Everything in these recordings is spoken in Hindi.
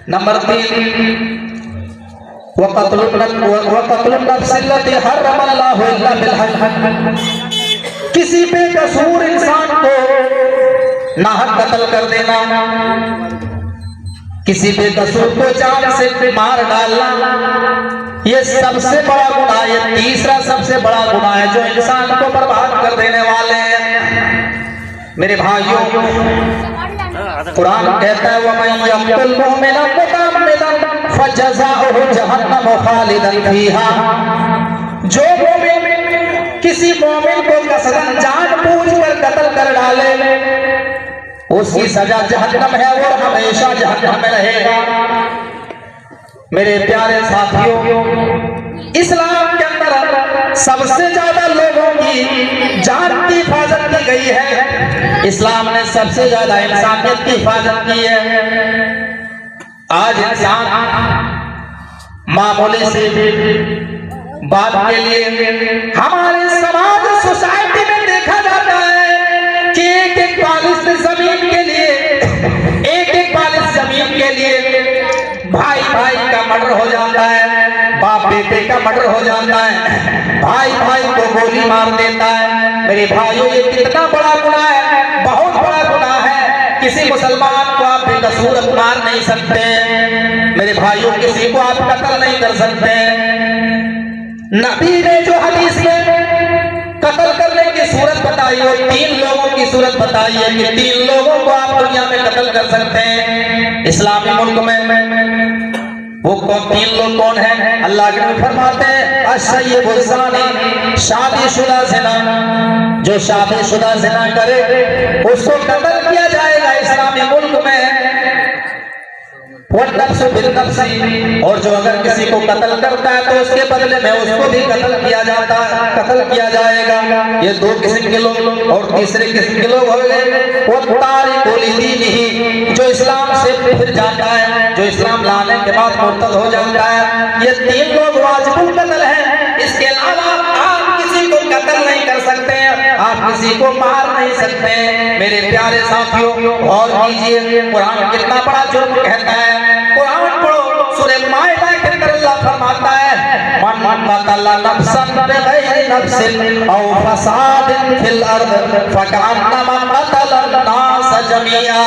नंबर 3 वक़त्लुन नफ्सिल्लती हर्रमल्लाहु इल्ला बिल, किसी बेकसूर इंसान को नाहक कत्ल कर देना, किसी बेकसूर को जान से मार डालना, ये सबसे बड़ा गुनाह, ये तीसरा सबसे बड़ा गुनाह है जो इंसान को बर्बाद कर देने वाले हैं। मेरे भाइयों, कुरान कहता है वमन यक़्तुल मुमिनन मुतअम्मिदन फजज़ाउहु जहन्नम खालिदन फीहा, जो मोमिन किसी मोमिन को कसरन जानबूझकर कत्ल कर डाले उसकी सजा जहन्नम है और हमेशा जहन्नम में रहेगा। मेरे प्यारे साथियों, इस्लाम के अंदर सबसे ज्यादा लोगों की जान की हिफाजत की गई है। इस्लाम ने सबसे ज्यादा इंसानियत की हिफाजत की है। आज इंसान मामूली से बात के लिए हमारे समाज सोसाइटी में देखा जाता है कि एक बालिश जमीन के लिए, एक बालिश जमीन के लिए भाई भाई का मर्डर हो जाता है, बाप बेटे का मर्डर हो जाता है, भाई भाई को गोली मार देता है। मेरे भाइयों, ये कितना बड़ा गुनाह है, बहुत बड़ा गुनाह है। किसी मुसलमान को आप बेकसूर मार नहीं सकते, मेरे भाइयों, किसी को आप कत्ल नहीं कर सकते। नबी ने जो हदीस में कत्ल करने की सूरत बताई है, 3 लोगों की सूरत बताई है कि 3 लोगों को आप दुनिया में कत्ल कर सकते हैं इस्लामी मुल्क में। वो 3 लोग कौन है? अल्लाह के नबी फरमाते हैं अश्शय्यिबु ज़ानी, शादीशुदा ज़िना, जो शादीशुदा ज़िना करे उसको कत्ल किया जाएगा इस्लामी मुल्क में। वन्नफ्सु बिन्नफ्सी, और जो अगर किसी को कत्ल करता है तो उसके बदले में उसको भी कत्ल किया जाता है, कत्ल किया जाएगा। ये 2 किस्म के लोग। और तीसरे किस्म के लोग हो गए वो तारिकु लिदीनिही, जो इस्लाम से फिर जाता है, जो इस्लाम लाने के बाद मुर्तद हो जाता है। ये 3 लोग वाजिबुल कत्ल हैं। इसके अलावा आप किसी को कत्ल नहीं कर सकते, आप किसी को मार नहीं सकते। मेरे प्यारे साथियों, और कीजिए कुरान कितना बड़ा जुर्म कहता है। कुरान पढ़ो, सूरह माइदा के अंदर अल्लाह फरमाता है मन कतल नफ्सन बिगैरि नफ्सिन औ फसादिन फिल अर्द फकअन्नमा कतल अन्नास जमीआ।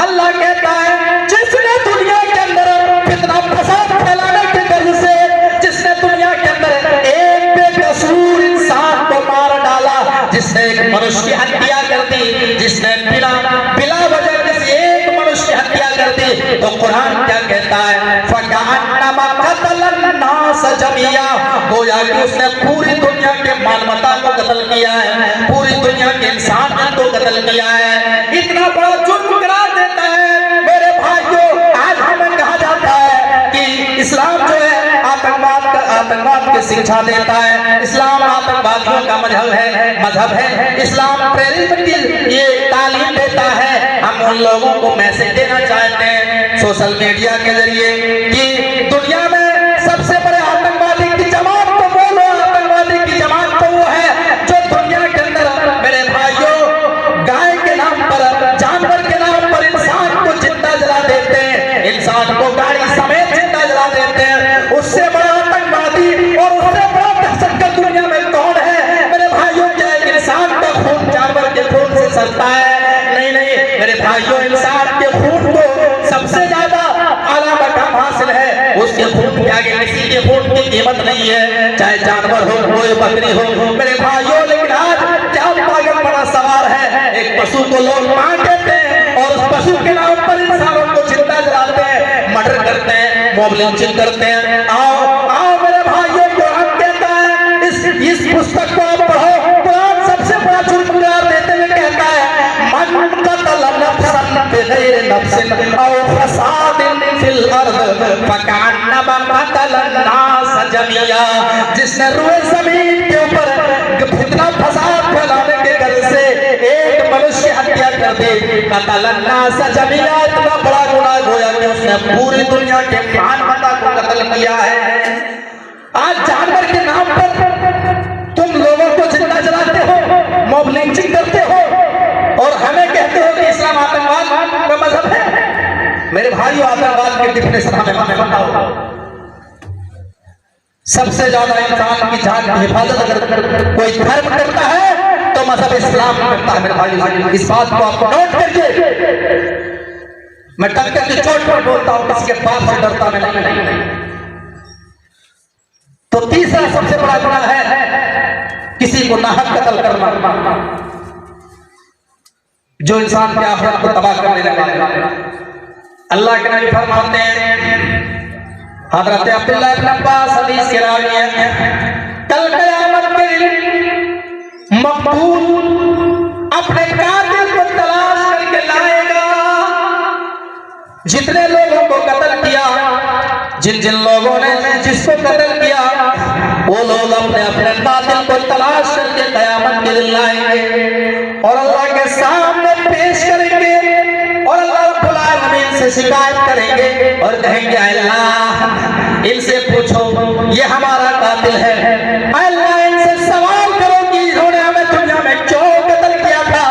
अल्लाह कहता है जिसने दुनिया के अंदर फितना फसाद फैलाने के गर्ज से, जिसने दुनिया के अंदर एक बेकसूर इंसान को मार डाला, जिसने एक मनुष्य की हत्या कर दी, जिसने बिला वजह किसी एक मनुष्य की हत्या कर दी, तो कुरान क्या कहता है? फकअन्नमा कतल अन्नास जमीआ, गोया कि उसने पूरी दुनिया के मानवता को कत्ल किया है, पूरी दुनिया के इंसान को कत्ल किया है। इतना बड़ा जुर्म करार देता है। मेरे भाइयों, आज हमें कहा जाता है कि इस्लाम जो है आतंकवाद की शिक्षा देता है, इस्लाम आतंकवादियों का मजहब है, इस्लाम प्रेरित की ये तालीम देता है। हम उन लोगों को मैसेज देना चाहते हैं सोशल मीडिया के जरिए कि दुनिया में सबसे बड़े आतंकवादी की जमात तो बोलो, आतंकवादी की जमात तो वो है जो दुनिया के अंदर, मेरे भाइयों, गाय के नाम पर, जानवर के नाम पर इंसान को जिंदा जला देते हैं, इंसान को गाड़ी समेत जिंदा जला देते हैं। उससे बड़ा आतंकवादी और उससे बड़ा दहशतगर्द दुनिया में कौन है? मेरे भाइयों, क्या इंसान का खून जानवर के खून से सस्ता है? नहीं नहीं मेरे भाइयों, इंसान के खून को सबसे ज्यादा आला मकाम हासिल है। उसके खून के आगे किसी के खून की कीमत नहीं है, चाहे जानवर हो, कोई बकरी हो। मेरे भाइयों, लेकिन आज क्या पागलपना सवार है, एक पशु को लोग मार देते हैं और उस पशु के नाम पर इंसानों को जिंदा जलाते हैं, मर्डर करते हैं, मॉब लिंचिंग करते हैं। आओ आओ मेरे भाइयों, कुरान कहता है इस पुस्तक को आप पढ़ो। कुरान सबसे बड़ा जुर्म करार देते हुए कहता है मन कतल नफ्सन बिगैरि नफ्सिन औ फसादिन फिल अर्द फकअन्नमा कतल अन्नास जमीआ, जिसने रुए जमीन के ऊपर फितना फसाद फैलाने के गर्ज से एक मनुष्य हत्या कर दी, कतल अन्नास जमीआ। इतना बड़ा गुनाह गोया कि उसने पूरी दुनिया के मानवता को कत्ल किया है। आज जानवर के नाम पर तुम लोगों को जिंदा जलाते हो, मॉब लिंचिंग करते हो और हमें कहते हो कि इस्लाम आतंकवाद का मजहब है। मेरे भाइयों आतंकवाद की डिफिनेशन हमें बताओ। सबसे ज्यादा इंसान की जान की हिफाजत अगर कोई धर्म करता है तो मजहब इस्लाम करता है। मेरे भाइयों, इस बात को आप नोट करिए। मैं टक्कर की चोट पर बोलता हूं, किसी के बाप से डरता मैं नहीं। तो तीसरा सबसे बड़ा गुनाह है किसी को नाहक कत्ल करना, जो इंसान के आखिरत को तबाह करने लगा। अल्लाह के नबी फरमाते हैं, हज़रत अब्दुल्लाह इब्न अब्बास हदीस के रावी हैं, कल क़यामत के दिन मक़तूल अपने कातिल को तलाश करके लाएगा। जितने लोगों को कत्ल किया, जिन लोगों ने जिसको कत्ल किया, वो लोग अपने अपने कातिल को तलाश करके क़यामत के दिन लाएंगे और अल्लाह के सामने पेश करेंगे और अल्लाह रब्बुल आलमीन से शिकायत करेंगे और कहेंगे, अल्लाह इनसे पूछो ये हमारा कातिल है। अल्लाह इनसे सवाल करो कि इन्होंने हमें दुनिया में क्यों कत्ल किया था।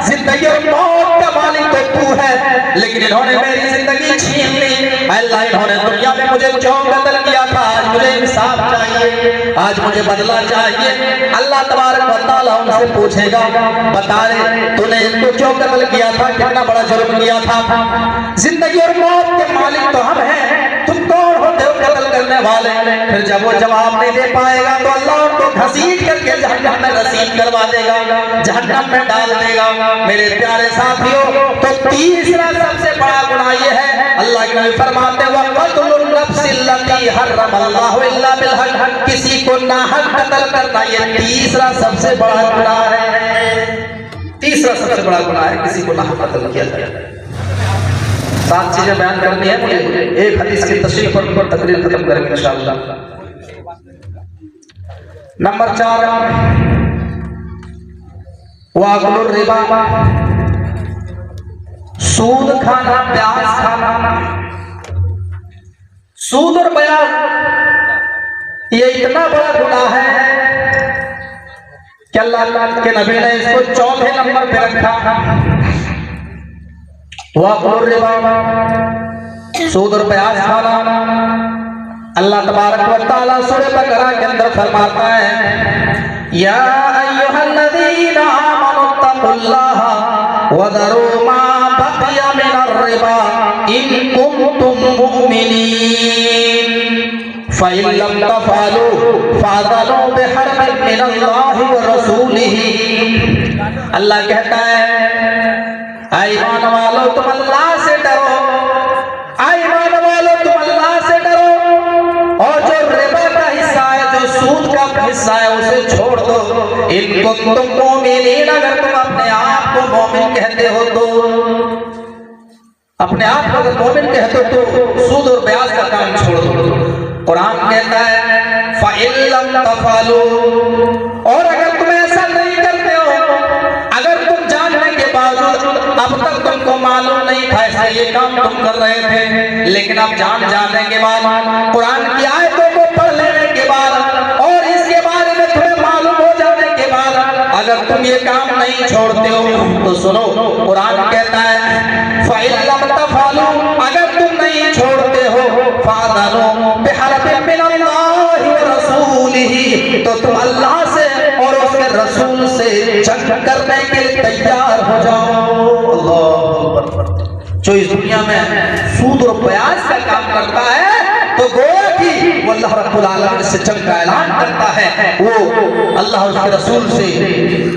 जिंदगी और मौत का मालिक तो तू है, लेकिन इन्होंने मेरी जिंदगी छीन ली। अल्लाह इन्होंने दुनिया में मुझे क्यों कत्ल किया था। आज मुझे इंसाफ चाहिए, आज मुझे बदला चाहिए। अल्लाह तबारक व तआला उनसे पूछेगा, बता रे तूने इनको क्यों कत्ल किया था, कितना बड़ा जुर्म किया था। जिंदगी और मौत के मालिक तो हम हैं, तुम कौन होते हो कत्ल करने वाले। फिर जब वो जवाब नहीं दे पाएगा तो अल्लाह उनको घसीट करके जहन्नम में रसीद करवा देगा, जहन्नम में डाल देगा। मेरे प्यारे साथियों, तो तीसरा सबसे बड़ा गुनाह ये है, अल्लाह के नबी फरमाते हैं, वक़त्लुन नफ्सिल्लती हर्रमल्लाहु इल्ला बिलहक़, किसी को नाहक कत्ल करना ये तीसरा सबसे बड़ा गुनाह है। तीसरा सबसे बड़ा गुनाह है किसी को नाहक कत्ल किया जाए। 7 चीजें बयान करनी है मुझे, एक हदीस की तशरीह पर तकरीर खत्म करेंगे इंशाअल्लाह। नंबर 4, वाकुलुर रिबा, सूद खाना, ब्याज खाना। सूद और ब्याज ये इतना बड़ा गुनाह है कि अल्लाह के नबी ने इसको 4थे नंबर पे रखा। वाकुलुर रिबा, सूद और ब्याज खाना। अल्लाह तबारक व तआला सूरह बकरा के अंदर फरमाता है, या अय्युहल्लज़ीना आमनुत्तकुल्लाह वज़रू मा बक़िया मिनर रिबा इन कुंतुम मुमिनीन फ़इन लम तफ़अलू फ़अज़नु बिहर्बिन मिनल्लाहि व रसूलिही। अल्लाह कहता है, ईमान वालों तुम अल्लाह से डरो, ईमान वालों तुम अल्लाह से डरो और जो रिबा का हिस्सा है, जो सूद का हिस्सा है, उसे छोड़ दो। इनको तुम मोमिनीन, अगर तुम अपने आप को मोमिन कहते हो तो, अपने आप को अगर मोमिन कहते हो तो सूद और ब्याज का काम छोड़ दो। कुरान कहता है, फ़इन लम तफ़अलू, और अगर तुम ऐसा नहीं करते हो, अगर तुम जानने के बावजूद अब तक तुमको मालूम नहीं था ये काम तुम कर रहे थे, लेकिन अब जाने के बाद, कुरान की आयतों को पढ़ लेने के बाद और इसके बारे में तुम्हें मालूम हो जाने के बाद अगर तुम ये काम नहीं छोड़ते हो तो सुनो, कुरान कहता है, फ़इन लम तफ़अलू, अगर तुम नहीं छोड़ते हो, फ़अज़नु बिहर्बिन मिनल्लाहि व रसूलिही, तो तुम अल्लाह से और उसके रसूल से जंग करने के लिए तैयार हो जाओ। जो इस दुनिया में सूद और ब्याज का काम करता है तो गोया कि वो अल्लाह रब्बुल आलमीन से जंग का ऐलान करता है, वो अल्लाह और उसके रसूल से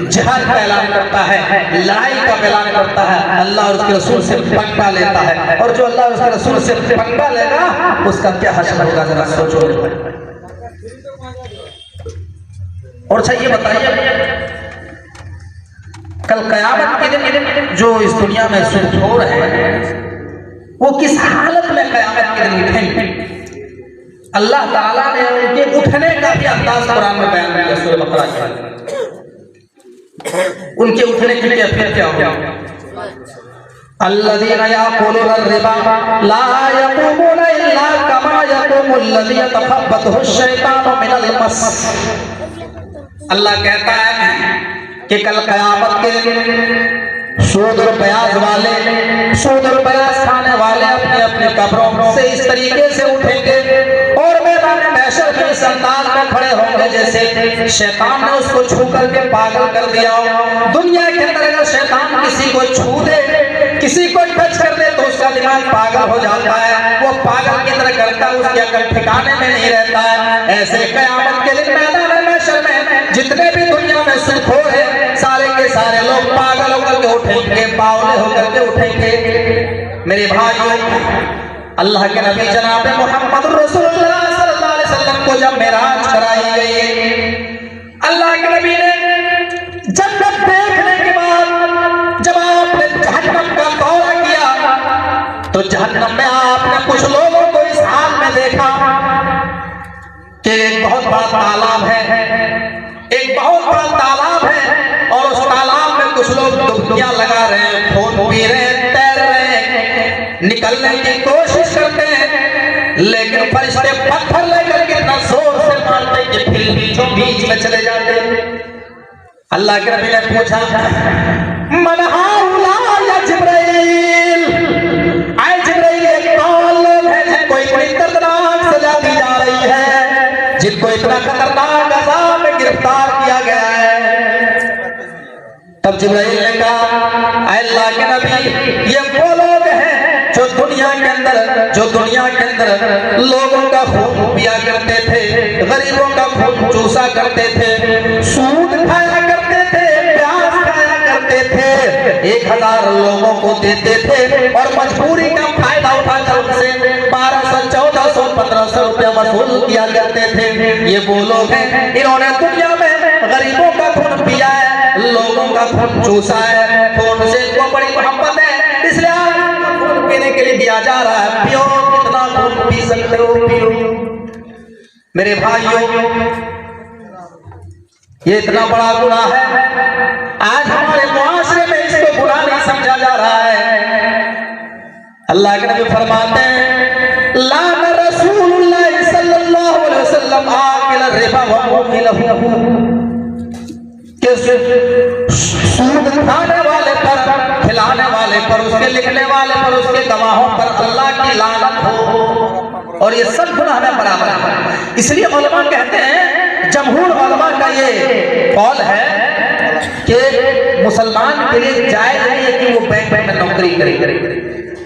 जिहाद का ऐलान करता है, लड़ाई का ऐलान करता है, अल्लाह और उसके रसूल से पंगा लेता है। और जो अल्लाह और उसके रसूल से पंगा लेगा उसका क्या हश्र होगा, जरा सोचो। और अच्छा ये बताइए, कल क़यामत के दिन जो इस दुनिया में सूदखोर है वो किस हालत में क़यामत के दिन उठेंगे। अल्लाह ताला ने उनके उठने का भी अंदाज कुरान में बयान किया सूरह बकरा के। उनके उठने की कैफियत क्या होगी। अल्लज़ीना याकुलूना रिबा ला यक़ूमूना इल्ला कमा यक़ूमुल्लज़ी यतखब्बतहु शैतानु मिनल मस। अल्लाह कहता है कि कल क़यामत के दिन सूद और ब्याज वाले, सूद और ब्याज खाने वाले अपने शैतान ने उसको छू करके पागल कर दिया। दुनिया के अंदर अगर शैतान किसी को छू दे, किसी को टच कर दे तो उसका दिमाग पागल हो जाता है, वो पागल की तरह करता है, उसके अकल ठिकाने में नहीं रहता है। ऐसे क़यामत के दिन मैदान महशर में जितने भी दुनिया में सुरखोर है, सारे के सारे लोग पागल होकर के उठेंगे, बावले होकर के उठेंगे। मेरे भाइयों, अल्लाह के नबी जनाब मोहम्मद रसूलुल्लाह सल्लल्लाहु अलैहि वसल्लम को जब मेराज कराई गई, अल्लाह के नबी ने जन्नत देखने के बाद जब आपने जहन्नम का दौरा किया तो जहन्नम में आपने कुछ लोगों को इस हाल में देखा कि एक बहुत बड़ा तालाब है, एक बहुत बड़ा तालाब है और उस तालाब में कुछ लोग डुबकियां लगा रहे हैं, खून पी रहे हैं, तैर रहे हैं, निकलने की कोशिश करते हैं, लेकिन फरिश्ते पत्थर लेकर के इतना जोर से मारते कि फिर बीचों बीच में चले जाते हैं। अल्लाह के नबी ने पूछा, मन हाउला या जिब्राइल, आए जिब्राइल, ये कौन लोग हैं जिनको इतनी दर्दनाक सजा दी जा रही है, जिनको इतना खतरनाक अज़ाब में गिरफ्तार किया गया है? तब जिब्राइल ने कहा, अल्लाह के नबी, ये वो लोग हैं जो दुनिया के अंदर लोगों का खून पिया करते थे, गरीबों का खून चूसा करते थे, सूद खाया करते थे, प्याज खाया करते थे, 1000 लोगों को देते थे और मजबूरी का फायदा उठाकर उनसे 1200, 1400, 1500 रुपया वसूल किया करते थे। ये वो लोग हैं, इन्होंने दुनिया में गरीबों का खून पिया है, लोगों का खून चूसा है, खून से इनको बड़ी मोहब्बत है, इसलिए खून पीने के लिए दिया जा रहा है, पियो, कितना खून पी सकते हो पियो। मेरे भाइयों, ये इतना बड़ा गुनाह है, आज हमारे मुआशरे में इसको गुनाह नहीं समझा जा रहा है। अल्लाह के नबी फरमाते हैं, लान रसूलुल्लाह सल्लल्लाहु अलैहि वसल्लम आकिल रिबा व मुकिलहु, कि सूद खाने वाले पर, खिलाने वाले पर, उसके लिखने वाले पर, उसके गवाहों पर अल्लाह की लानत हो। और ये सब गुनाह में बराबर है। इसलिए उलमा कहते हैं, जमहूर उलमा का ये कौल है कि मुसलमान के लिए जायज नहीं है कि वो बैंक में नौकरी करे,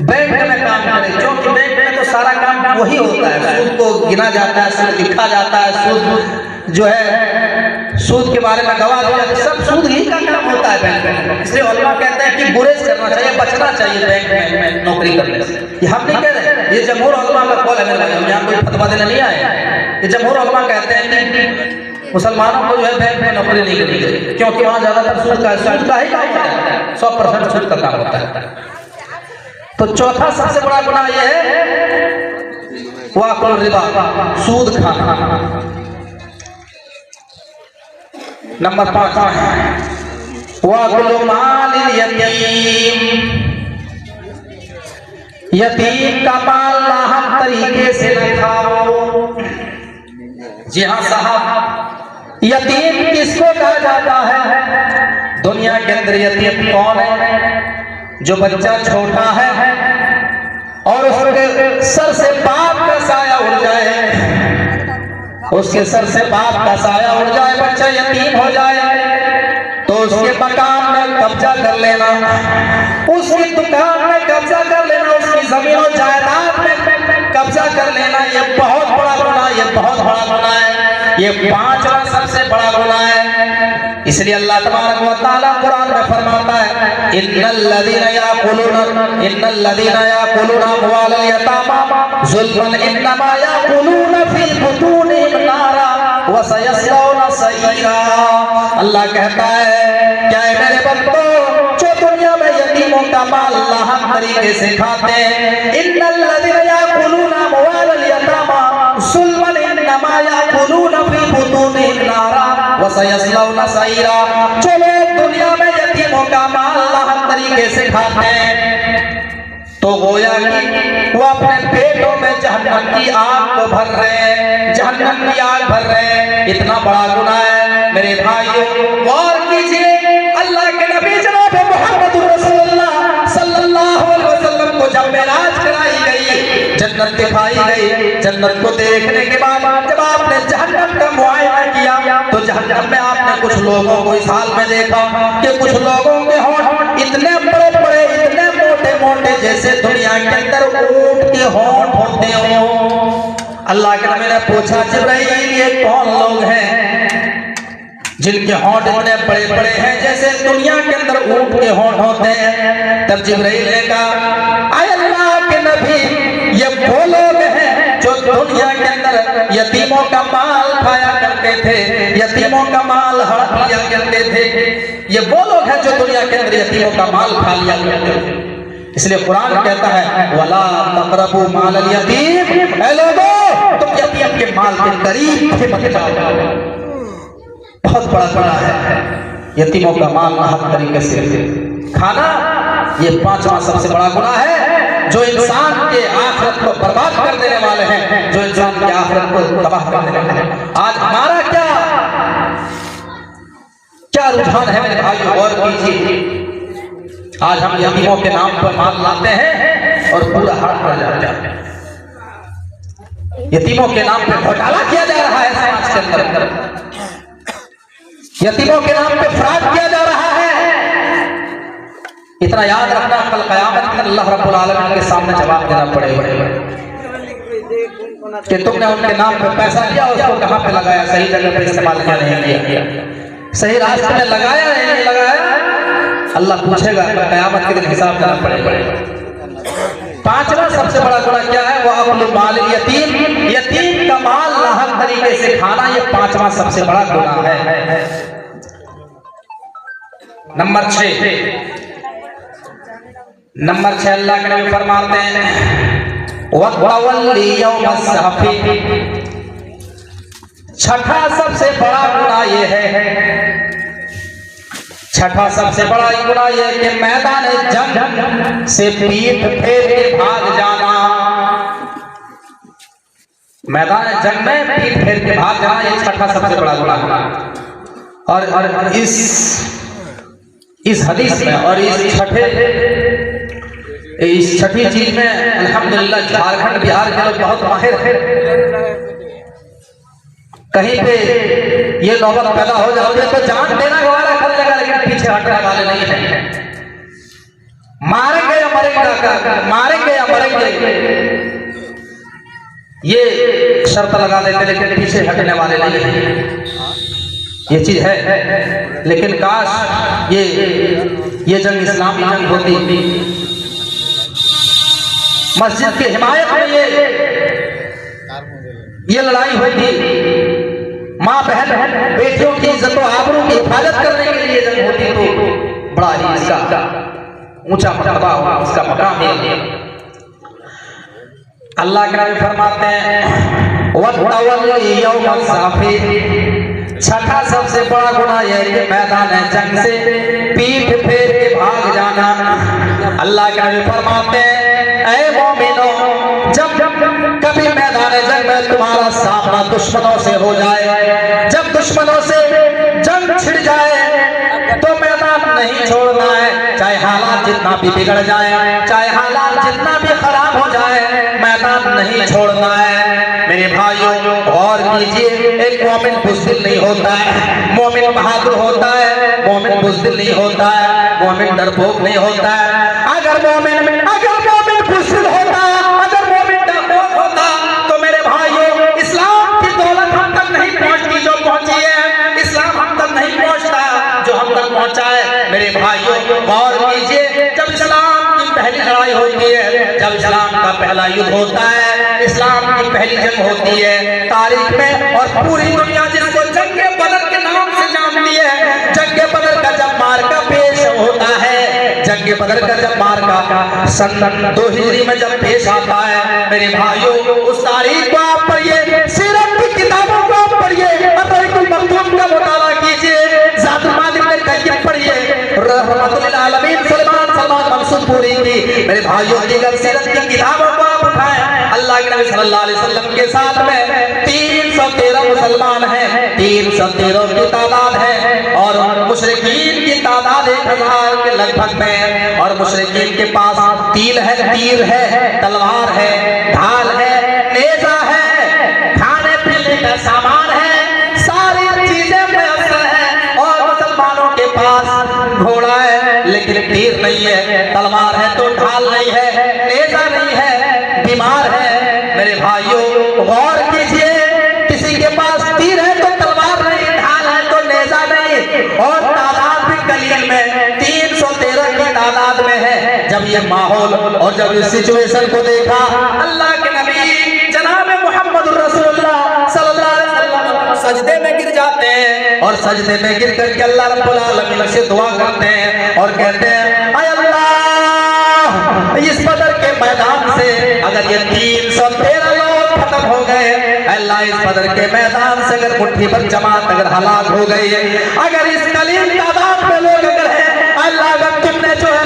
बैंक में काम करे, क्योंकि बैंक में तो सारा काम वही होता है, सूद को गिना जाता है, सूद लिखा जाता है, सूद जो है सूद के बारे में गवाह दिया जाता है, सब सूद ही का काम होता है बैंक में। इसलिए उलमा कहते हैं कि गुरेज करना चाहिए, बचना चाहिए बैंक में नौकरी करने से। ये हम नहीं कह रहे, ये जमहूर उलमा का कौल है, हम यहाँ कोई फतवा देने नहीं आए। ये जमहूर उलमा कहते हैं कि मुसलमानों को जो है बैंक में नौकरी नहीं करनी चाहिए, क्योंकि वहाँ ज्यादातर सूद का ही काम होता है, 100% सूद का काम होता है। तो चौथा सबसे बड़ा गुनाह यह है वाकुल रिबा, सूद खाना। नंबर 5, वाकुल माल यतीम, यतीम का माल नाहक तरीके से न खाओ। जी हाँ साहब, यतीम किसको कहा जाता है? दुनिया के अंदर यतीम कौन है? जो बच्चा छोटा है और उसके सर से बाप का साया उड़ जाए, उसके सर से बाप का साया उड़ जाए, बच्चा यतीम हो जाए, तो उसके मकान में कब्जा कर लेना, उसकी दुकान में कब्जा कर लेना, उसकी जमीन और जायदाद में कब्जा कर लेना, ये बहुत बड़ा गुनाह, ये बहुत बड़ा गुनाह है, ये 5वां सबसे बड़ा गुनाह है। इसलिए अल्लाह तबारक व तआला कुरान में फरमाता है, इन्नल लज़ीना याकुलूना अमवालल यतामा ज़ुल्मन इन्नमा याकुलूना फी बुतूनिहिम नारा व सयस्लौना सईरा। अल्लाह कहता है, क्या है मेरे बंदो, जो दुनिया में यतीमों का माल नाहक तरीके से खाते हैं, इन्नल लज़ीना याकुलूना अमवालल यतामा ज़ुल्मन इन्नमा याकुलूना फी बुतूनिहिम नारा व सयस्लौना सईरा। जो लोग दुनिया में यतीमों का माल नाहक तरीके से खाते हैं, तो गोया कि वो अपने पेटों में जहन्नम की आग को भर रहे हैं, जहन्नम की आग भर रहे हैं। इतना बड़ा गुनाह है। मेरे भाइयों, गौर कीजिए, अल्लाह के नबी जनाब मोहम्मद रसूलुल्लाह सल्लल्लाहु अलैहि वसल्लम को जब मेराज कराई गई, जन्नत दिखाई गई, जन्नत को देखने के बाद जब आपने आपने जहन्नम का मुआयना किया तो जहन्नम में आपने कुछ लोगों को इस हाल में देखा कि कुछ लोगों के होंठ इतने बड़े बड़े, इतने मोटे मोटे, जैसे दुनिया के अंदर ऊंट के होंठ होते हो। अल्लाह के नबी ने पूछा, जिब्राइल ये कौन लोग हैं जिनके होंठ इतने बड़े बड़े हैं जैसे दुनिया के अंदर ऊंट के होंठ होते हैं? तब जिब्राइल ने कहा, आय अल्लाह के नबी, ये वो लोग हैं जो दुनिया के अंदर यतीमों का माल खाया करते थे, यतीमों का माल हड़प लिया करते थे। ये वो लोग हैं जो दुनिया के अंदर यतीमों का माल खा लिया करते थे। इसलिए कुरान कहता है, वला तक़रबू माल अल यतीम, ऐ लोगों तुम यतीम के माल के करीब से मत जाओ। बहुत बड़ा गुनाह है यतीमों का माल नाहक तरीके से खाना। ये पांचवा सबसे बड़ा गुनाह है जो इंसान के आखिरत को बर्बाद कर देने वाले हैं, जो इंसान के आखिरत को तबाह कर देने वाले हैं। आज हमारा क्या रुझान है मेरे भाइयों, और कीजिए। आज हम यतीमों के नाम पर माल लाते हैं और पूरा हाथ पड़ जाते हैं। यतीमों के नाम पे घोटाला किया जा रहा है समाज के अंदर, यतीमों के नाम पे फ्रॉड किया जा रहा है। इतना याद रखना, कल क़यामत में अल्लाह रब्बुल आलमीन के सामने जवाब देना पड़ेगा कि तुमने उनके नाम पे पैसा लिया, उसको कहां पे लगाया, सही जगह पे इस्तेमाल किया नहीं किया, सही रास्ते में लगाया नहीं लगाया। अल्लाह पूछेगा, क़यामत के दिन हिसाब देना पड़ेगा। पांचवा सबसे बड़ा गुनाह क्या है? वो अक्लु माल यतीम, यतीम का माल नाहक तरीके से खाना, ये पांचवा सबसे बड़ा गुनाह है। नंबर 6 अल्लाह के नबी फरमाते हैं, वतवल्ली यौम अस्सफ़ी। छठा सबसे बड़ा गुनाह ये है, छठा सबसे बड़ा गुनाह ये कि मैदान जंग से पीठ फेर के भाग जाना। मैदान जंग में पीठ फेर के भाग जाना, ये छठा सबसे बड़ा गुनाह। और इस हदीस में और इस छठी चीज में अल्हम्दुलिल्लाह झारखंड बिहार के लोग बहुत माहिर हैं। कहीं पे ये नौबत पैदा हो जाती है तो जान देना गवारा कर लेगा, लेकिन पीछे हटने वाले नहीं हैं। मारेंगे या मरेंगे, मारेंगे या मरेंगे, ये शर्त लगा देते, लेकिन पीछे हटने वाले नहीं हैं। ये चीज है, लेकिन काश ये जंग इस्लामी जंग होती, मस्जिद की हिमायत में ये लड़ाई होती, माँ बहन बेटियों की इज्जत और आबरू की हिफाजत करने के लिए जंग होती, तो बड़ा ही इसका ऊंचा मर्तबा होगा, उसका मकाम है। अल्लाह के नबी फरमाते हैं, वतवल्ली यौम अस्सफ़ी। छठा सबसे बड़ा गुनाह यह है कि मैदान जंग से पीठ फेर के भाग जाना। अल्लाह के नबी फरमाते हैं, ऐ मोमिनो, जब कभी मैदान जंग में तुम्हारा सामना दुश्मनों से हो जाए, जब दुश्मनों से जंग छिड़ जाए तो मैदान नहीं छोड़ना है, चाहे हालात जितना भी बिगड़ जाए, चाहे हालात जितना भी खराब हो जाए, मैदान नहीं छोड़ना है। मेरे भाइयों गौर कीजिए, एक मोमिन बुज़दिल नहीं होता है, मोमिन बहादुर होता है, मोमिन बुज़दिल नहीं होता है, मोमिन डरपोक नहीं होता है। अगर मोमिन बुज़दिल होता, अगर मोमिन डरपोक होता तो मेरे भाइयों इस्लाम की दौलत हम तक नहीं पहुंचती जो पहुंची है, इस्लाम हम तक नहीं पहुंचता जो हम तक पहुंचा है। मेरे भाइयों गौर कीजिए, जब इस्लाम की पहली लड़ाई होती है, जब इस्लाम का पहला युद्ध होता है, इस्लाम की पहली जंग होती है तारीख में, और पूरी दुनिया जिसको जंगे बदर के नाम से जानती है, जंगे बदर का जब मार्का पेश होता है, जंगे बदर का जब मार्का सन 2 हिजरी में जब पेश आता है, मेरे भाइयों उस तारीख को आप पढ़िए, सीरत की किताबों को आप पढ़िए, अतरीकुल मखदूम का मुताला कीजिए, ज़ातुल माद इब्न क़य्यिम पढ़िए, रहमतुल लिल आलमीन सलमान मंसूरपुरी की, मेरे भाइयों दीगर सीरत की किताबों को आप उठाएं। अल्लाह के नबी सल्लल्लाहु अलैहि वसल्लम के साथ में 313 मुसलमान हैं, 313 की तादाद है, और मुशरिकीन की तादाद 1000 के लगभग में, और मुशरिकीन के पास तीर है, तलवार है, ढाल है, नेज़ा है, खाने पीने का सामान बीमार है। मेरे भाइयों गौर कीजिए, किसी के पास तीर है तो तलवार नहीं, ढाल है तो नेजा नहीं, और तादाद भी कलील में 313 की तादाद में है। जब ये माहौल और जब इस सिचुएशन को देखा, अल्लाह के नबी जनाब मोहम्मद रसूलुल्लाह सल्लल्लाहु अलैहि वसल्लम सजदे में गिर जाते हैं और सजदे में गिर करके अल्लाह रब्बुल आलमीन से दुआ करते हैं और कहते हैं, आय अल्लाह, इस बदर के मैदान से अगर ये 313 लोग खत्म हो गए, अल्लाह इस बदर के मैदान से अगर मुट्ठी भर जमात अगर हलाक हो गई है, अगर इस कलील तादाद में लोग अगर है, अल्लाह अगर तुमने जो है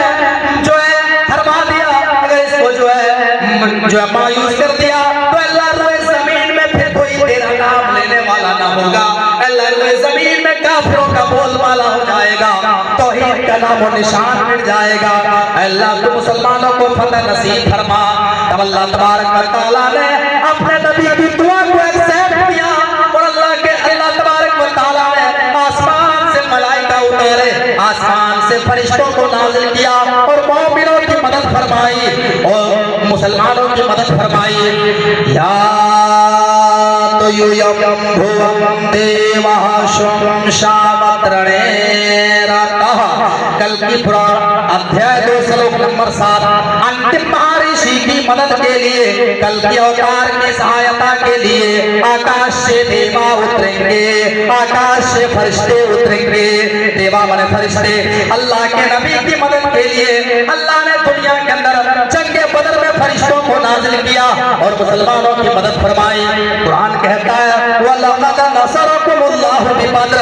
हरवा दिया, अगर इसको जो है मायूस कर दिया, तो अल्लाह रोए जमीन में फिर कोई तेरा नाम लेने वाला ना होगा। अल्लाह रोए जमीन में काफिरों का बोलबाला हो जाएगा, तौहीद का नाम और निशान मिट जाएगा। अल्लाह तो मुसलमानों को फतह नसीब फरमा। तब अल्लाह तबारक व तआला ने अपने नबी की दुआ को एक्सेप्ट किया और अल्लाह तबारक व तआला ने आसमान से मलाइका उतारे, आसमान से फरिश्तों को नाज़िल किया और मोमिनों की मदद फरमाई और मुसलमानों की मदद फरमाई। या तो यूयम भुवं देवः शं शावत्रणे रातः। कल की पुराण अध्याय 2 श्लोक नंबर 7, अंतिम महर्षि की मदद के लिए, कल की अवतार की सहायता के लिए आकाश से देवा उतरेंगे, आकाश से फरिश्ते उतरेंगे। देवा माने फरिश्ते। अल्लाह के नबी की मदद के लिए अल्लाह ने दुनिया के अंदर जंगे बदर में फरिश्तों को नाज़िल किया और मुसलमानों की मदद फरमाई। कुरान कहता है, वलक़द नसरकुमुल्लाहु बिबद्र,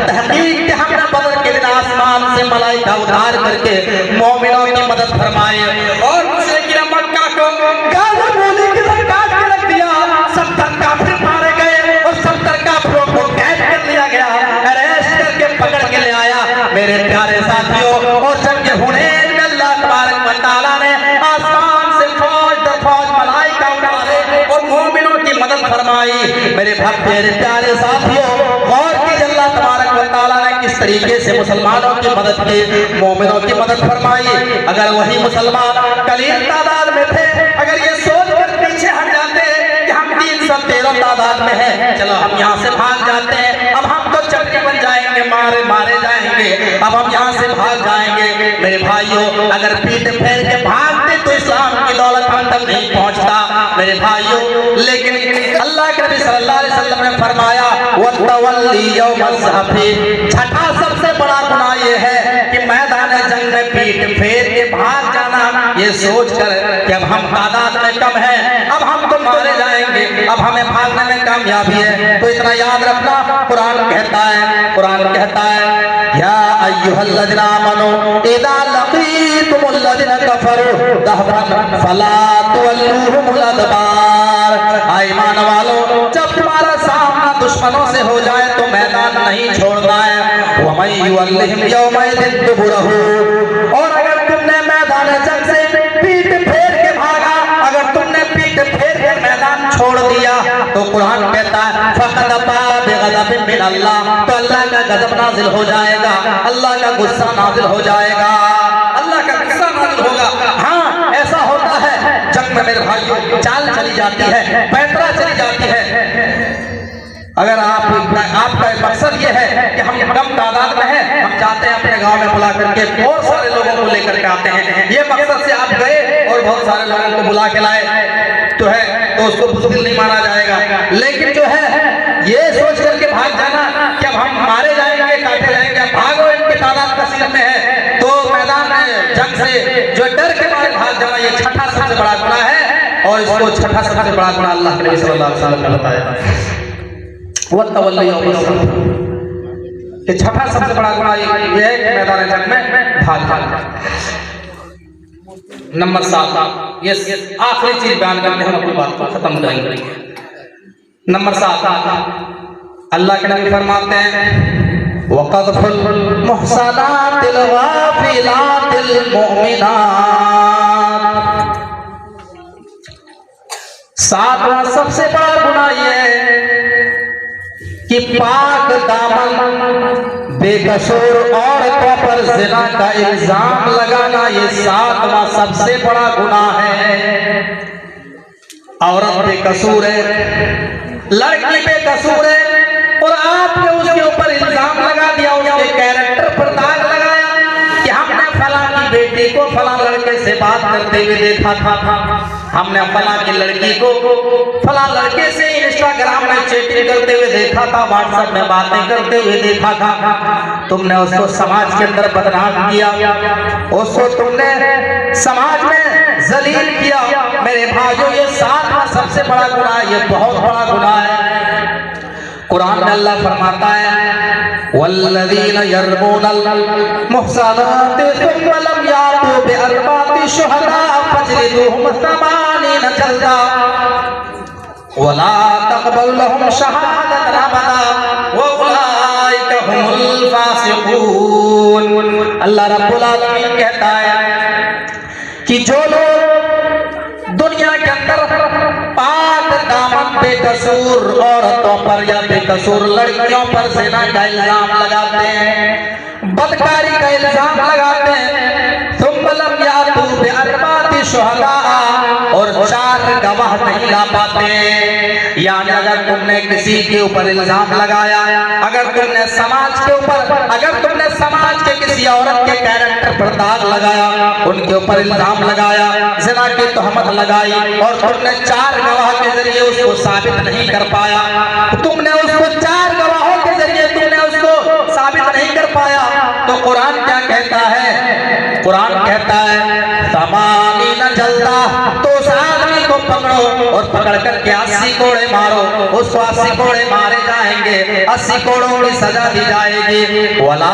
तहकीक के हमने बदर के दिन आसमान से मलाइका उतार करके मोमिनों की मदद फरमाई और मुशरिकीन मक्का को गाज़ा गोली के साथ काट के रख दिया। 70 काफिर मारे गए और 70 काफिरों को कैद कर लिया गया, अरेस्ट करके पकड़ के ले आया। मेरे प्यारे साथियों, और जंग हुनैन में अल्लाह तबारक व तआला ने आसमान से फौज दर फौज मलाइका उतारे और मोमिनों की मदद फरमाई। मेरे प्यारे साथियों, गौर कीजिए अल्लाह तबारक व तआला ने किस तरीके से मुसलमानों की मदद की, मोमिनों की मदद फरमाई। अगर वही मुसलमान कलील तादाद में थे, अगर ये सोच कर पीछे हट जाते कि हम 313 तादाद में हैं, चलो हम यहाँ से भाग जाते हैं, अब हम तो चक्री बन जाएंगे, मारे जाएंगे, अब हम यहाँ से भाग जाएंगे। मेरे भाइयों, अगर पीठ फेर के भागते तो इस्लाम की दौलत हम तक नहीं पहुँचता। मेरे भाइयों, लेकिन अल्लाह के नबी सल्लल्लाहु अलैहि वसल्लम ने फरमाया, वतवल्ली यौमल ज़हफ़ी, छठा सबसे बड़ा गुनाह ये है कि मैदान जंग में पीठ फेर के भाग जाना, ये सोचकर कि अब हम तादाद में कम है, अब हम तो मारे जाएंगे, अब हमें भागने में कामयाबी है। तो इतना याद रखना, कुरान कहता है या अय्युहल्लज़ीना आमनू इज़ा लक़ीतुमुल्लज़ीना कफ़रू ज़हफ़न फला तुवल्लूहुमुल अदबार। ईमान वालों, जब तुम्हारा सामना दुश्मनों से हो जाए तो मैदान नहीं छोड़ना है। वमन युवल्लिहिम यौमइज़िन दुबुरहू, और अगर तुमने मैदान जंग से पीठ फेर के भागा, अगर तुमने पीठ फेर के मैदान छोड़ दिया, तो कुरान कहता है फ़क़द बाअ बिग़ज़बिन मिन अल्लाह, तो अल्लाह का गजब नाजिल हो जाएगा, अल्लाह का गुस्सा नाजिल हो जाएगा, अल्लाह का गुस्सा नाजिल होगा। हाँ, ऐसा होता है जंग में मेरे भाइयों, चाल चली जाती है, पैतरा चली जाती है। अगर आपका मकसद ये है कि हम कम तादाद में हैं, हम चाहते हैं अपने गांव में बुला करके बहुत सारे लोगों को लेकर के आते हैं, ये मकसद से आप गए और बहुत सारे लोगों को बुला के लाए तो उसको बुज़दिल नहीं माना जाएगा। लेकिन जो है ये सोच करके भाग जाना कि अब हम मारे जाएंगे, काटे जाएंगे, भागो इनकी तादाद कसीर में है, तो मैदान में जंग से जो डर के मारे भाग जाना, ये छठा सबसे बड़ा गुनाह है। और इसको छठा सबसे बड़ा गुनाह अल्लाह के नबी सल्लल्लाहु अलैहि वसल्लम ने बताया, वतवल्ली यौमल ज़हफ़, कि छठा सबसे बड़ा गुनाह ये है कि मैदान जंग में भाग। नंबर 7, ये आखिरी चीज बयान करके हम अपनी बात को खत्म करेंगे। नंबर 7, अल्लाह के नबी फरमाते हैं, वक़ज़्फ़ुल मुहसनातिल गाफ़िलातिल मुमिनात। 7वां सबसे बड़ा गुनाह ये है कि पाक दामन बेकसूर औरतों पर ज़िना का इल्जाम लगाना, ये 7वां सबसे बड़ा गुनाह है। औरत बेकसूर है, लड़की बेकसूर है, और आपने उसके ऊपर इल्जाम लगा दिया, उसके कैरेक्टर पर दाग लगाया कि हमने फलां की बेटी को फलां लड़के से बात करते हुए देखा था, हमने फलां की लड़की को फलां लड़के से इंस्टाग्राम में चैटिंग करते हुए देखा था, व्हाट्सएप में बातें करते हुए देखा था। तुमने उसको समाज के अंदर बदनाम किया, उसको तुमने समाज में जलील किया। मेरे भाइयों, ये सातवां सबसे बड़ा गुनाह, ये बहुत बड़ा गुनाह है। कुरान में अल्लाह फरमाता है, वल्लज़ीना यर्मूनल मुहसनाति सुम्मा लम यातू बिअरबाति शुहदा फजलिदूहुम 80 जल्दा वला तक़बल लहुम शहादतन अबदा व उलाइका हुमुल फासिकून। अल्लाह रब्बुल आलमीन कहता है कि जो लोग दुनिया के अंदर पाक दामन बेकसूर औरतों पर या बेकसूर लड़कियों पर ज़िना का इल्जाम लगाते हैं, बदकारी का इल्जाम लगाते हैं, सुम्मा लम यातू बिअरबाति शुहदा, और 4 गवाह नहीं ला पाते। यानी अगर तुमने किसी के ऊपर इल्जाम लगाया, अगर तुमने समाज के ऊपर, अगर तुमने समाज के किसी औरत के कैरेक्टर पर दाग लगाया, उनके ऊपर इल्जाम लगाया, ज़िना की तोहमत लगाई, और तुमने 4 गवाह के जरिए उसको साबित नहीं कर पाया, तुमने उसको 4 गवाहों के जरिए तुमने उसको साबित नहीं कर पाया, तो कुरान क्या कहता है? कुरान कहता है 80 जल्दा, तो उस आदमी को पकड़ो और पकड़ करके 80 कोड़े मारो, उसको 80 कोड़े मारे जाएंगे, 80 कोड़ों की सजा दी जाएगी। वला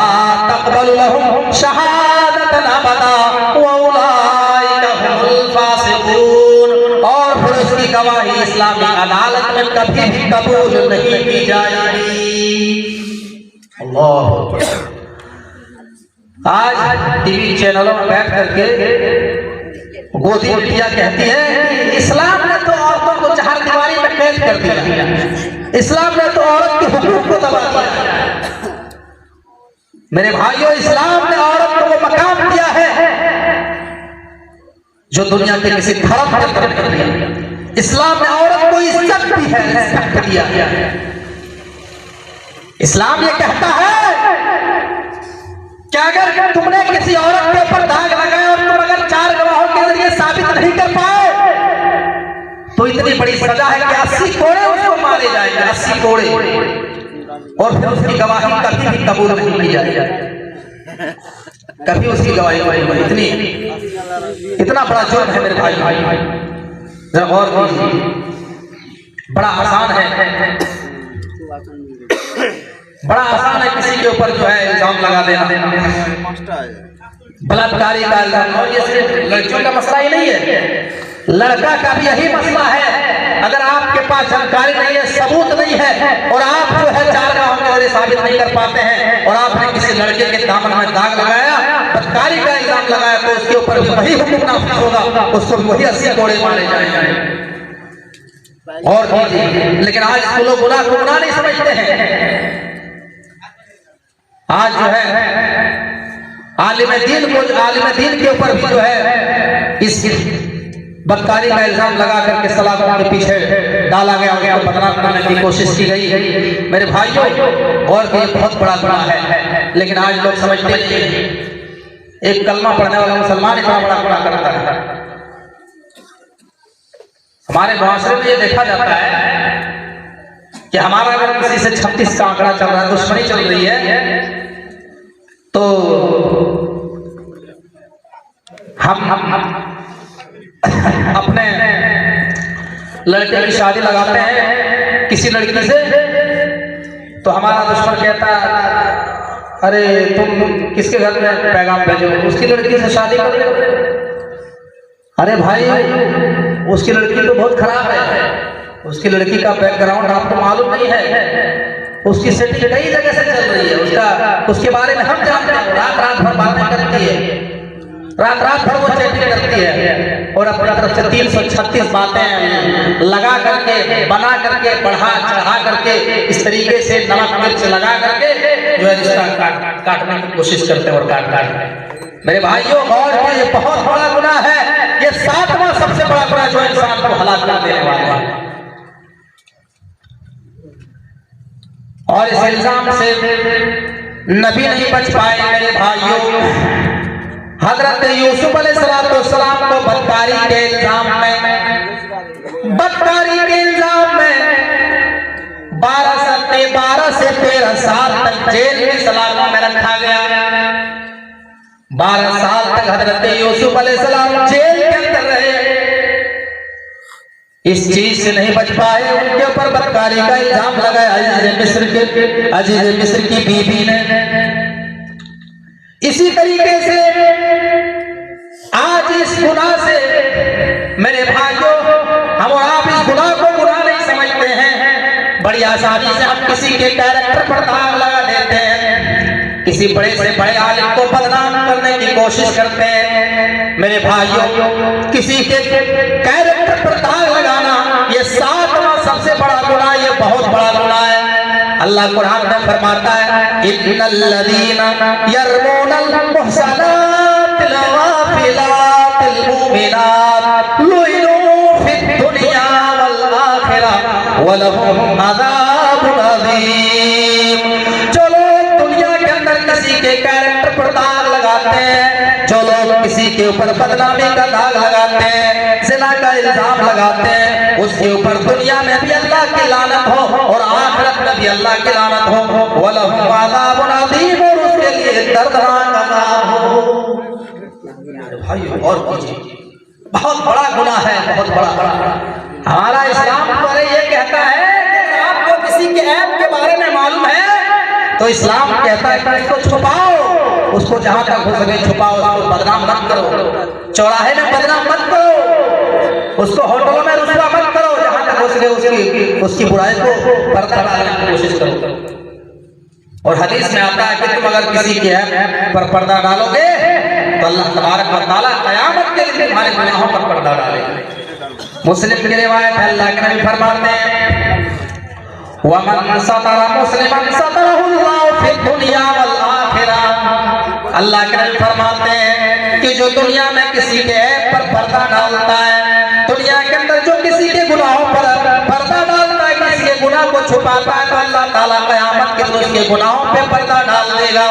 तक़बल लहुम शहादतन अबदा व उलाइका हुमुल फासिकून, और फिर उसकी गवाही इस्लामी अदालत में कभी भी कबूल नहीं की जाएगी। अल्लाह, आज टीवी चैनलों में बैठ करके गोदी बिटिया कहती है कि इस्लाम ने तो औरतों को चार दीवारी में कैद कर दिया, इस्लाम ने तो औरत के हुकूक को दबा दिया। मेरे भाइयों, इस्लाम ने औरत को वो मकाम दिया है जो दुनिया के किसी धर्म के अंदर नहीं दिया। इस्लाम ने औरत को इज्जत दी है, रिस्पेक्ट दिया है। इस्लाम ये कहता है कि अगर तुमने किसी औरत के ऊपर दाग लगाया और तुम अगर 4 गवाहों के जरिए साबित नहीं कर पाए, तो इतनी बड़ी सजा है कि 80 कोड़े उसको मारे जाएंगे, 80 कोड़े, और फिर उसकी गवाही कभी भी कबूल नहीं की जाएगी, कभी उसकी गवाही इतनी, इतना बड़ा जुर्म है मेरे भाई। जरा गौर कीजिए, बड़ा आसान है, बड़ा आसान है किसी के ऊपर जो है इल्जाम लगा देना, बलात्कारी का इल्जाम। और ये सिर्फ लड़कियों का मसला ही नहीं है, लड़का का भी यही मसला है। अगर आपके पास जानकारी नहीं है, सबूत नहीं है, और आप जो है 4 गवाहों के जरिए साबित नहीं कर पाते हैं, और आपने किसी लड़के के दामन में दाग लगाया, बदकारी का इल्जाम लगाया, तो उसके ऊपर भी वही हुक्म नाफिज होगा, उसको भी वही 80 कोड़े मारे जाएंगे। और लेकिन आज इसको लोग गुनाह को गुनाह नहीं समझते हैं। आज जो है आलिम दीन के ऊपर भी जो है इस बदकारी का इल्जाम लगा करके सलाखों के पीछे डाला गया, उसको बदनाम करने की कोशिश की गई। मेरे भाइयों, और ये बहुत बड़ा गुनाह है, लेकिन आज लोग समझते नहीं। एक कलमा पढ़ने वाला मुसलमान इतना बड़ा गुनाह करता है। हमारे मुआशरे में ये देखा जाता है कि हमारा अगर किसी से 36 का आंकड़ा चल रहा है, दुश्मनी चल रही है, तो हम अपने लड़के की शादी लगाते हैं किसी लड़की से, तो हमारा दुश्मन कहता है अरे तुम किसके घर में पैगाम भेजो, उसकी लड़की से शादी कर लो। अरे भाई, उसकी लड़की तो बहुत खराब है, उसकी लड़की का बैकग्राउंड आपको मालूम नहीं है, उसकी सेटिंग कई जगह से चल रही है, उसके बारे में हम जानते हैं। रात भर बातें करती है, रात भर वो चैटिंग करती है, और अपनी तरफ से 336 बातें लगा करके, बना करके, बढ़ा चढ़ा करके, इस तरीके से नमक मिर्च लगा करके जो है रिश्ता काटने की कोशिश करते हैं और काट। मेरे भाइयों, और ये बहुत बड़ा गुनाह है, ये 7वां सबसे बड़ा गुनाह जो इंसान को हलाक कर देने वाला है। और इस इल्जाम से नबी नहीं बच पाए मेरे भाइयों। हजरत यूसुफ अलैहिस्सलाम को बदकारी के इल्जाम में 12 से 13 साल तक जेल की सलाखों में रखा गया। 12 साल तक हजरत यूसुफ अलैहिस्सलाम जेल के अंदर रहे। इस चीज से नहीं बच पाए, उनके ऊपर बदकारी का इल्जाम लगाया अजीज मिस्र की बीबी ने। इसी तरीके से आज इस गुनाह से मेरे भाइयों, हम और आप इस गुनाह को गुनाह नहीं समझते हैं। बड़ी आसानी से हम किसी के कैरेक्टर पर दाग लगा देते हैं, किसी बड़े से बड़े आलिम को बदनाम करने की कोशिश करते हैं। मेरे भाइयों, किसी के कैरेक्टर पर दाग लगाना ये 7वां सबसे बड़ा गुनाह, ये बहुत बड़ा गुनाह है। अल्लाह कुरान में फरमाता है इन्नल्लज़ीना यरमूनल मुहसनातिल गाफिलातिल मुमिनात लुइनु फिद दुनिया वल आखिरह वलहुम अज़ाबुन अज़ीम। जो लोग दुनिया के अंदर किसी के कैरेक्टर पर दाग लगाते हैं, जो लोग किसी के ऊपर बदनामी का दाग लगाते हैं, ज़िना का इल्जाम लगाते हैं, उसके ऊपर दुनिया में भी अल्लाह की लानत हो और आखिरत में भी अल्लाह की लानत हो। वलहुम अज़ाबुन अज़ीम, और उसके लिए दर्दनाक अज़ाब हो। भाइयों और बहुत बड़ा गुनाह है, बहुत बड़ा। हमारा इस्लाम पर ये कहता है कि आपको किसी के ऐब के बारे में मालूम है तो इस्लाम कहता है कि इसको छुपाओ, उसको जहां तक हो सके छुपाओ, उसको बदनाम मत करो, चौराहे में बदनाम मत करो, उसको होटलों में रुसवा मत करो, जहां तक हो सके उसकी बुराई को पर्दा डालने की कोशिश करो। और हदीस में आता है कि तुम अगर किसी के ऐब पर पर्दा डालोगे तो अल्लाह तबारक व तआला क़यामत के दिन तुम्हारे गुनाहों पर पर्दा डालेगा। मुस्लिम की रिवायत है, अल्लाह के नबी फरमाते हैं वमन सतरा मुस्लिमन सतरहुल्लाहु फिद दुनिया वल आखिरह। अल्लाह के नबी फरमाते हैं कि जो दुनिया में किसी के ऐब पर पर्दा डालता है, दुनिया के अंदर जो किसी के गुनाहों पर पर्दा डालता है, किसी के गुनाह को छुपाता है, तो अल्लाह ताला क़यामत के दिन उसके गुनाहों पे पर्दा डाल देगा।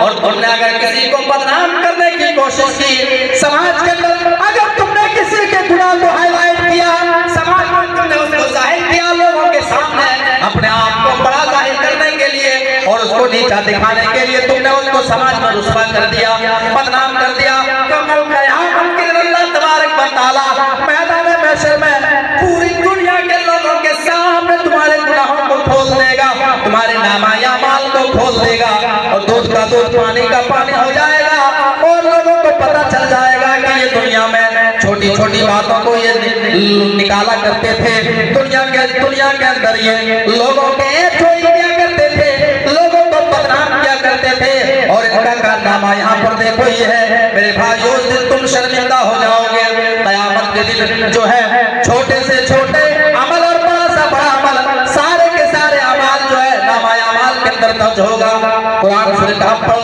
और तुमने अगर किसी को बदनाम करने की कोशिश की समाज के अंदर, अगर तुमने किसी के गुनाह को हाईलाइट किया, समाज में तुमने उसको जाहिर किया लोगों के सामने, अपने आप को बड़ा जाहिर करने के लिए और उसको नीचा दिखाने के लिए तुमने उसको समाज में रुस्वा कर दिया, बदनाम कर दिया, तो कल क़यामत के दिन अल्लाह तबारक व तआला मैदान महशर में पूरी दुनिया के लोगों के सामने तुम्हारे गुनाहों को खोल देगा, तुम्हारे नामाए अमाल को खोल देगा, और दूध का दूध पानी का पानी हो जाएगा। और लोगों को पता चल जाएगा कि ये दुनिया में छोटी छोटी बातों को ये निकाला करते थे, दुनिया के अंदर ये लोगों के चोरी किया करते थे, लोगों को बदनाम किया करते थे, और इनका कारनामा यहाँ पर देखो ये है। मेरे भाइयों, उस दिन तुम शर्मिंदा हो जाओगे। क़यामत के दिन जो है छोटे से छोटे अमल और बड़ा सा बड़ा अमल, सारे के सारे अमाल जो है नामाए अमाल के अंदर दर्ज होगा। कुरान शरीफ पर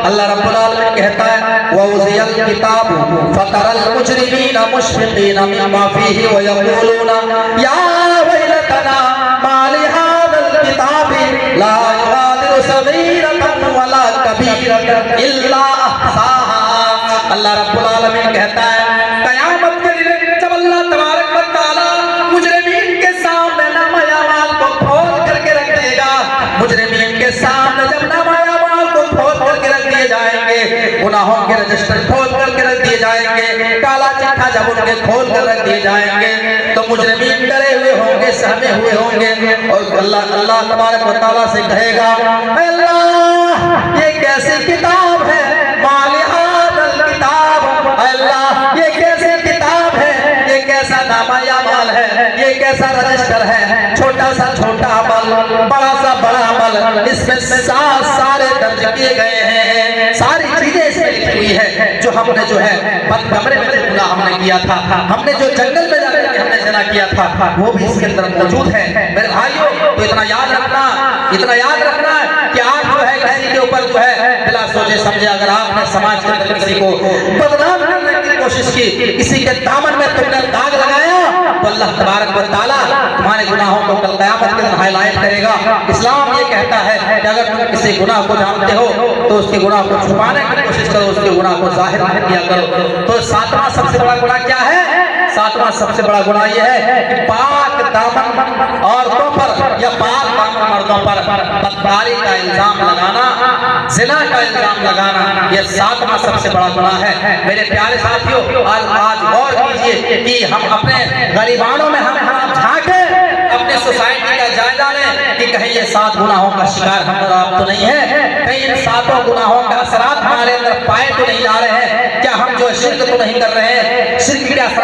अल्लाह रब्बुल आलमीन कहता है वउज़ियल किताब फतरल मुजरिमीन मुशफिकीन मिम्मा फीही व यक़ूलूना या वैलतना मा लिहाज़ल किताबि ला युग़ादिरु सग़ीरतन वला कबीरतन इल्ला अहसाहा। अल्लाह रब्बुल आलमीन कहता है क़यामत के दिन जब अल्लाह तबारक व तआला मुजरिमीन के सामने नामाए अमाल को खोल करके रख देगा, मुजरिमीन के सामने जब नामाए अमाल को खोल करके रख दिए जाएंगे, गुनाहों के रजिस्टर खोल करके रख दिए जाएंगे, काला चिट्ठा जब उनके खोल कर रख दिए जाएंगे, तो मुजरिमीन डरे हुए होंगे, सहमे हुए होंगे, और अल्लाह तबारक व तआला से कहेगा अल्लाह ये कैसी किताब है, मालिहादल किताब, अल्लाह ये कैसी किताब है, ये कैसा नामाए अमाल है, ये कैसा रजिस्टर है, छोटा सा छोटा अमल, बड़ा सा बड़ा अमल, इसमें सारे दर्ज किए गए हैं, सारी चीजें इसमें लिखी हुई है। जो हमने जो है कमरे में जो गुनाह हमने किया था, हमने जो जंगल में जाकर के हमने ज़िना किया था, वो भी इसके अंदर मौजूद है। मेरे भाइयों, तो इतना याद रखना कि आप जो है किसी के ऊपर जो है बिला सोचे समझे अगर आपने समाज के अंदर किसी को बदनाम करने की कोशिश की, किसी के दामन में तुमने दाग लगाया, तो अल्लाह तबारक व तआला तुम्हारे गुनाहों को कल क़यामत के दिन हाईलाइट करेगा। इस्लाम ये कहता है कि अगर तुम किसी गुनाह को जानते हो तो उसके गुनाह को छुपाने की कोशिश करो, उसके गुनाह को जाहिर नहीं किया करो। तो सातवां सबसे बड़ा गुनाह क्या है? सातवां सबसे बड़ा गुनाह यह है कि पाक दामन औरतों पर या पाक दामन मर्दों पर बदकारी का इल्जाम लगाना, जिना का इल्जाम लगाना, यह सातवां सबसे बड़ा गुनाह है। मेरे प्यारे साथियों, आज गौर कीजिए कि हम अपने गरीबानों में हम झांके, अपने सोसाइटी का जायजा लें कि कहीं ये 7 गुनाहों का शिकार हम और आप तो नहीं है, कहीं इन 7 गुनाहों का असरात हमारे अंदर पाए तो नहीं जा रहे हैं, क्या हम जो शिर्क तो नहीं कर रहे हैं, शिर्क के असरात